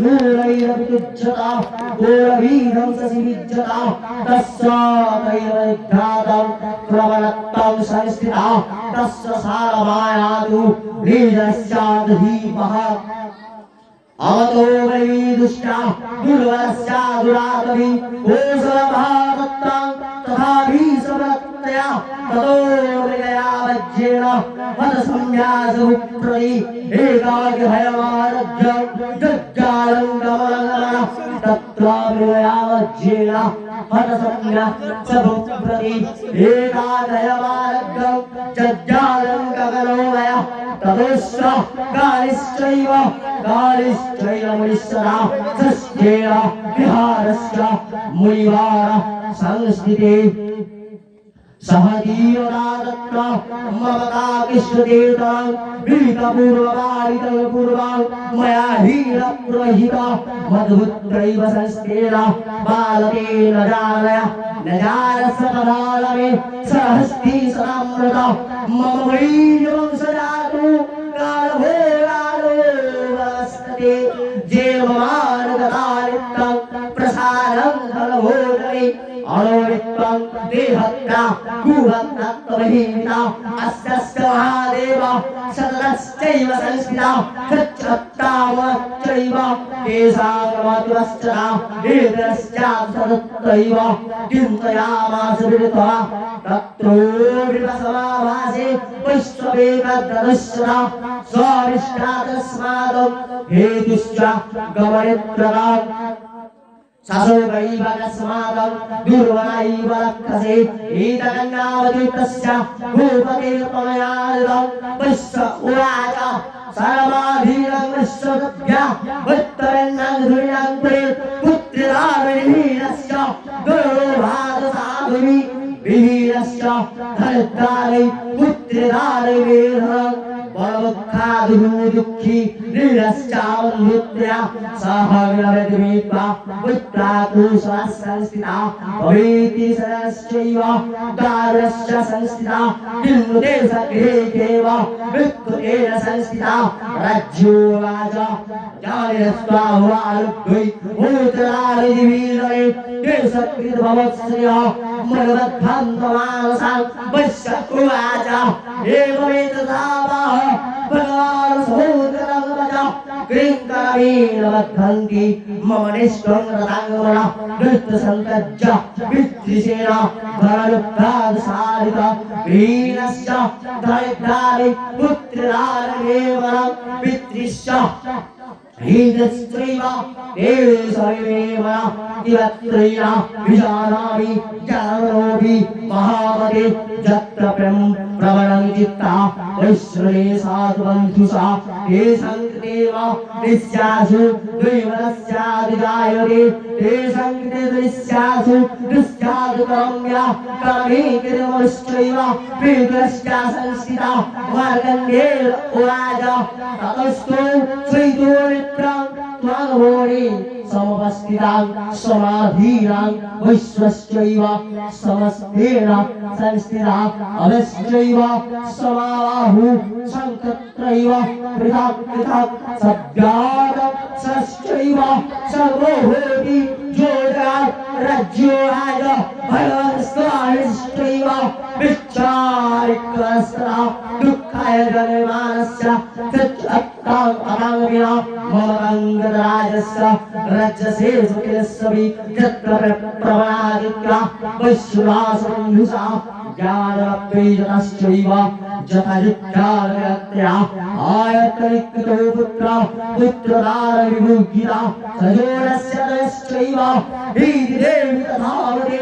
नूरैरविद्युज्जता गोरवीरं ससिविज्जता तस्यादैर्घातं प्रवणत्तं संस्थिता तस्य सारमायातु लीजस्यादधीपः अवतो वै दुष्टा दुर्वरस्या दुरातभि कोसलभावत्तां तथाभि समरत्तया ततो मृगया वज्रेण वदसंज्ञासमुप्रति एकाग्रभयमारभ्य जज्जालं गमनं तत्र मृगया वज्रेण वदसंज्ञासमुप्रति एकाग्रभयमारभ्य जज्जालं गमनोमय ततोश्च कालिश्चैव मुनिश्चरा सस्येन विहारश्च मुनिवार संस्थिते सहजीवनादत्त ममता कृष्णदेवतां वीतपूर्ववारितपूर्वां मया हीनप्रहिता मधुपुत्रैव संस्तेन बालकेन जानय न जानस्य तदालमे सहस्ति सदामृता मम वैर्यं सदातु कालभोगालो वस्तते जेवमानगतानित्यं प्रसारं धनभोजने अणोवित्वं देहत्रा कुहत्तमहीमिता अस्यस्य महादेव सततश्चैव संस्थिता सच्चत्तामश्चैव केशागमतिवश्चरा वेदश्चात्सतत्रैव चिन्तयामास विदित्वा तत्रोऽविपसमाभासे विश्ववेददृश्यता स्वामिष्टादस्मादं हेतुश्च गमनित्रताम् ससोगैवकस्मादं दुर्वनैव लक्षसे एतकन्नावतीतस्य भूपते त्वमयादिदं विश्व उवाच सर्वाधीनं विश्वसभ्या उत्तरन्नं धुर्यं कुरे पुत्रिराविहीनस्य दुर्भागसाधुवि विहीनस्य धनदारै पुत्रिदारै वेधनं दुःखी नीरश्चावन्धुत्या सहगणविद्वा पुत्राकुशः संस्थिता भवेति सरश्चैव दारश्च संस्थिता किन्नुते सगृहेकेव मृत्युतेन संस्थिता राज्योवाच जानिरस्त्वा हुवारुद्वै मूत्रदारिदिवीरणे देशकृतभवत्स्रियः मनवद्भन्तमानसां वश्य उवाच एवमेतदावाह भगवान् सहोदरं वच क्रीङ्करमेण बद्धन्ति मम निष्ठं रताङ्गमना नृत्यसन्तज्य विद्रिशेण धनयुक्तादसारित वीरश्च दरिद्राणि पुत्रिदारमेवनं पितृश्च हीनस्त्रीव देशमेव तिवत्रेण विजानामि जानोऽपि महामते यत्र प्रवणं चित्ता वैश्रणे साधुबन्धुषा ये सङ्कृतेव निस्यासु द्वैवरस्यादिजायते ये सङ्कृते दृश्यासु दृश्यादुकरम्या कर्मे कृतमश्चैव पीतश्च संस्थिता मार्कण्डेय उवाच ततस्तु चैतन्यं त्वाङ्गोरि समवस्थितां समाधीनां विश्वश्चैव समस्तेन संस्थिता अवश्चैव समाहु सङ्कत्रैव पृथक् पृथक् सद्यात् सश्चैव सर्वो होति जोजात् राज्योराज भगवत्स्वामिश्चैव विच्चारिक्वस्त्रा दुःखाय जनमानस्य अताङ्गविना मम अङ्गराजस्य रजसे सुखिलस्वि यत्र प्रवणादित्या वैश्वासंयुषा ज्ञानवैजनश्चैव जथयुक्तालयत्या आयतनिकृतो पुत्रदारविभुगिता सजोरस्य तयश्चैव हीति देवि तथावते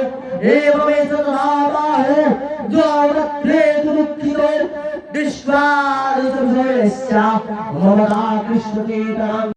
एवमेतदाबाहो द्वावत्रेतु दुःखितो दृष्ट्वा दुःखस्य ममता कृष्णचेतनाम्